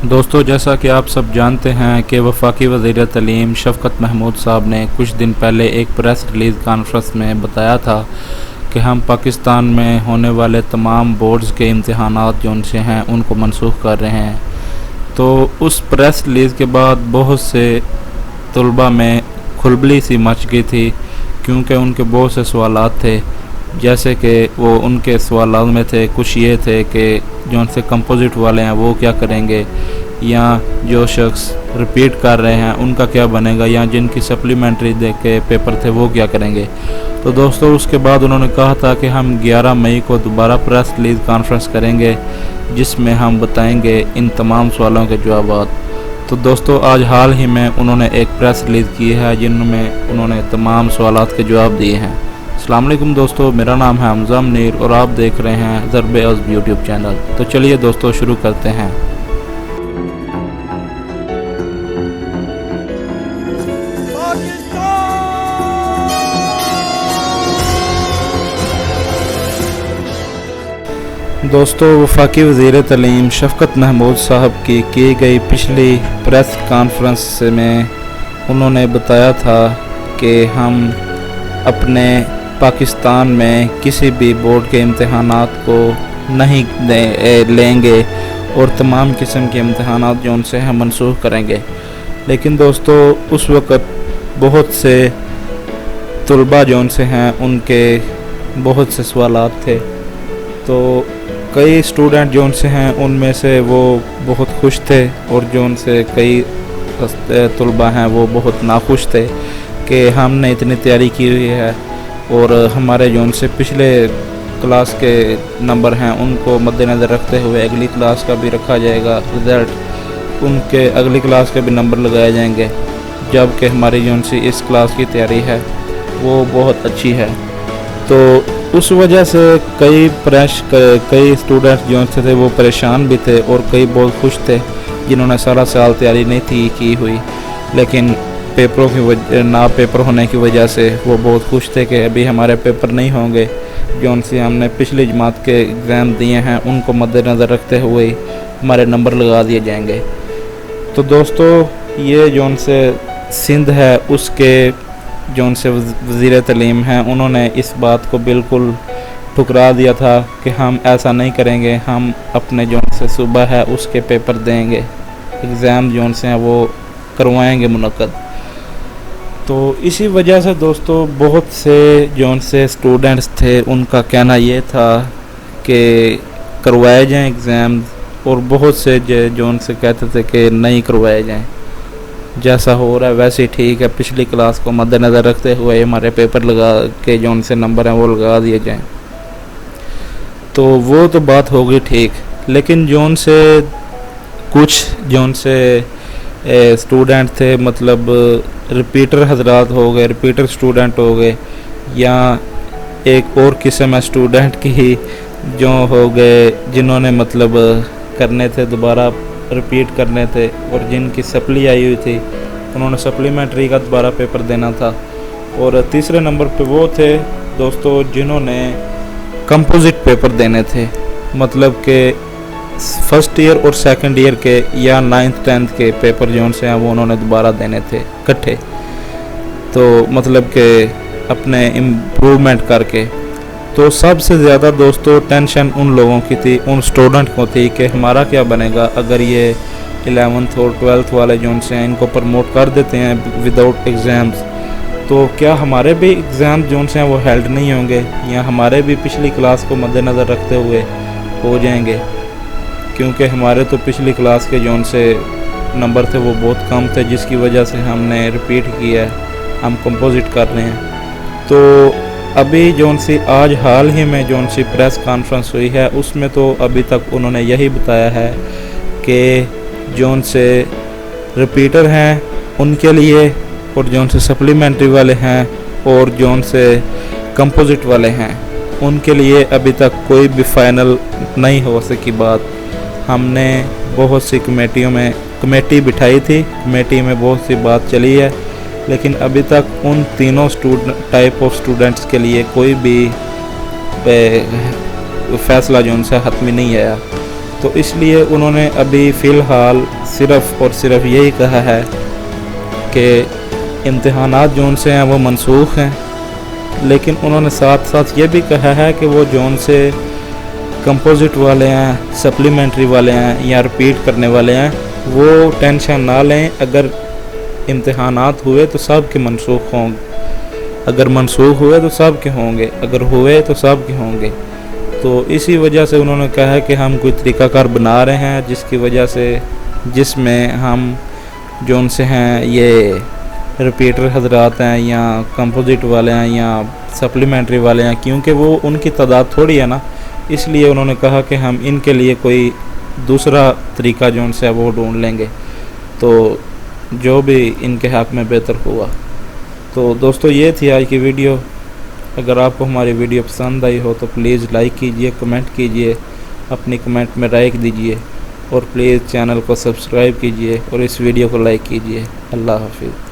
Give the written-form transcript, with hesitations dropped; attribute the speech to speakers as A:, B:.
A: دوستو، جیسا کہ آپ سب جانتے ہیں کہ وفاقی وزیر تعلیم شفقت محمود صاحب نے کچھ دن پہلے ایک پریس ریلیز کانفرنس میں بتایا تھا کہ ہم پاکستان میں ہونے والے تمام بورڈز کے امتحانات جو ان سے ہیں ان کو منسوخ کر رہے ہیں۔ تو اس پریس ریلیز کے بعد بہت سے طلباء میں کھلبلی سی مچ گئی تھی، کیونکہ ان کے بہت سے سوالات تھے، جیسے کہ وہ ان کے سوالات میں تھے کچھ یہ تھے کہ جو ان سے کمپوزٹ والے ہیں وہ کیا کریں گے، یا جو شخص ریپیٹ کر رہے ہیں ان کا کیا بنے گا، یا جن کی سپلیمنٹری دے کے پیپر تھے وہ کیا کریں گے۔ تو دوستو، اس کے بعد انہوں نے کہا تھا کہ ہم 11 مئی کو دوبارہ پریس ریلیز کانفرنس کریں گے، جس میں ہم بتائیں گے ان تمام سوالوں کے جوابات۔ تو دوستو، آج حال ہی میں انہوں نے ایک پریس ریلیز کی ہے جن میں انہوں نے تمام سوالات کے جواب دیے ہیں۔ السلام علیکم دوستو، میرا نام ہے حمزہ منیر اور آپ دیکھ رہے ہیں ضرب عزب یوٹیوب چینل۔ تو چلیے دوستو شروع کرتے ہیں۔ دوستو، وفاقی وزیر تعلیم شفقت محمود صاحب کی گئی پچھلی پریس کانفرنس میں انہوں نے بتایا تھا کہ ہم اپنے پاکستان میں کسی بھی بورڈ کے امتحانات کو نہیں لیں گے اور تمام قسم کے امتحانات جو ان سے ہم منسوخ کریں گے۔ لیکن دوستو، اس وقت بہت سے طلباء جو ان سے ہیں ان کے بہت سے سوالات تھے، تو کئی اسٹوڈنٹ جو ان سے ہیں ان میں سے وہ بہت خوش تھے، اور جو ان سے کئی طلباء ہیں وہ بہت ناخوش تھے کہ ہم نے اتنی تیاری کی ہوئی ہے اور ہمارے جو ان سے پچھلے کلاس کے نمبر ہیں ان کو مد نظر رکھتے ہوئے اگلی کلاس کا بھی رکھا جائے گا رزلٹ، ان کے اگلی کلاس کے بھی نمبر لگائے جائیں گے، جبکہ ہماری جو ان سے اس کلاس کی تیاری ہے وہ بہت اچھی ہے۔ تو اس وجہ سے کئی اسٹوڈنٹس جو ان سے تھے وہ پریشان بھی تھے، اور کئی بہت خوش تھے جنہوں نے سارا سال تیاری نہیں تھی کی ہوئی، لیکن پیپروں کی نا پیپر ہونے کی وجہ سے وہ بہت خوش تھے کہ ابھی ہمارے پیپر نہیں ہوں گے، جو ان سے ہم نے پچھلی جماعت کے ایگزام دیے ہیں ان کو مد نظر رکھتے ہوئے ہمارے نمبر لگا دیے جائیں گے۔ تو دوستو، یہ جو ان سے سندھ ہے اس کے جو ان سے وزیر تعلیم ہیں انہوں نے اس بات کو بالکل ٹھکرا دیا تھا کہ ہم ایسا نہیں کریں گے، ہم اپنے جو ان سے صوبہ ہے اس کے پیپر دیں گے، ایگزام جو ان سے ہیں وہ کروائیں گے منعقد۔ تو اسی وجہ سے دوستو بہت سے جو ان سے اسٹوڈنٹس تھے ان کا کہنا یہ تھا کہ کروائے جائیں ایگزام، اور بہت سے جو ان سے کہتے تھے کہ نہیں کروائے جائیں، جیسا ہو رہا ہے ویسے ہی ٹھیک ہے، پچھلی کلاس کو مد نظر رکھتے ہوئے ہمارے پیپر لگا کے جو ان سے نمبر ہیں وہ لگا دیے جائیں۔ تو وہ تو بات ہو گئی ٹھیک، لیکن جو ان سے کچھ جو ان سے اسٹوڈنٹ تھے، مطلب ریپیٹر حضرات ہو گئے، ریپیٹر اسٹوڈنٹ ہو گئے، یا ایک اور قسم ہے اسٹوڈنٹ کی جو ہو گئے جنہوں نے مطلب کرنے تھے، دوبارہ ریپیٹ کرنے تھے، اور جن کی سپلی آئی ہوئی تھی انہوں نے سپلیمنٹری کا دوبارہ پیپر دینا تھا۔ اور تیسرے نمبر پہ وہ تھے دوستو جنہوں نے کمپوزٹ پیپر دینے تھے، مطلب کہ فرسٹ ایئر اور سیکنڈ ایئر کے یا 9th 10th کے پیپر جو ان سے ہیں وہ انہوں نے دوبارہ دینے تھے اکٹھے، تو مطلب کہ اپنے امپروومنٹ کر کے۔ تو سب سے زیادہ دوستو ٹینشن ان لوگوں کی تھی، ان اسٹوڈنٹ کو تھی کہ ہمارا کیا بنے گا اگر یہ 11th اور 12th والے جو ان سے ہیں ان کو پروموٹ کر دیتے ہیں وداؤٹ ایگزامز، تو کیا ہمارے بھی ایگزام جو ان سے ہیں وہ ہیلڈ نہیں ہوں گے، یا ہمارے بھی پچھلی کلاس کو مد نظر رکھتے ہوئے ہو جائیں گے، کیونکہ ہمارے تو پچھلی کلاس کے جو ان سے نمبر تھے وہ بہت کم تھے، جس کی وجہ سے ہم نے ریپیٹ کیا ہے، ہم کمپوزٹ کر رہے ہیں۔ تو ابھی جو ان سے آج حال ہی میں جو ان سے پریس کانفرنس ہوئی ہے اس میں تو ابھی تک انہوں نے یہی بتایا ہے کہ جو ان سے ریپیٹر ہیں ان کے لیے، اور جو ان سے سپلیمنٹری والے ہیں، اور جو ان سے کمپوزٹ والے ہیں ان کے لیے ابھی تک کوئی بھی فائنل نہیں ہو سکی بات۔ ہم نے بہت سی کمیٹی بٹھائی تھی، کمیٹی میں بہت سی بات چلی ہے، لیکن ابھی تک ان تینوں ٹائپ آف اسٹوڈنٹس کے لیے کوئی بھی فیصلہ جو ان سے حتمی نہیں آیا۔ تو اس لیے انہوں نے ابھی فی الحال صرف اور صرف یہی کہا ہے کہ امتحانات جو ان سے ہیں وہ منسوخ ہیں، لیکن انہوں نے ساتھ ساتھ یہ بھی کہا ہے کہ وہ جو ان سے کمپوزٹ والے ہیں، سپلیمنٹری والے ہیں یا رپیٹ کرنے والے ہیں، وہ ٹینشن نہ لیں، اگر امتحانات ہوئے تو سب کے منسوخ ہوں گے، اگر منسوخ ہوئے تو سب کے ہوں گے، اگر ہوئے تو سب کے ہوں گے۔ تو اسی وجہ سے انہوں نے کہا ہے کہ ہم کوئی طریقہ کار بنا رہے ہیں جس کی وجہ سے جس میں ہم جو ان سے ہیں یہ رپیٹر حضرات ہیں یا کمپوزٹ والے ہیں یا سپلیمنٹری والے ہیں، کیونکہ وہ ان کی تعداد تھوڑی ہے نا، اس لیے انہوں نے کہا کہ ہم ان کے لیے کوئی دوسرا طریقہ جو ان سے وہ ڈھونڈ لیں گے، تو جو بھی ان کے حق میں بہتر ہوا۔ تو دوستو یہ تھی آج کی ویڈیو۔ اگر آپ کو ہماری ویڈیو پسند آئی ہو تو پلیز لائک کیجئے، کمنٹ کیجئے، اپنی کمنٹ میں رائے دیجئے، اور پلیز چینل کو سبسکرائب کیجئے اور اس ویڈیو کو لائک کیجئے۔ اللہ حافظ۔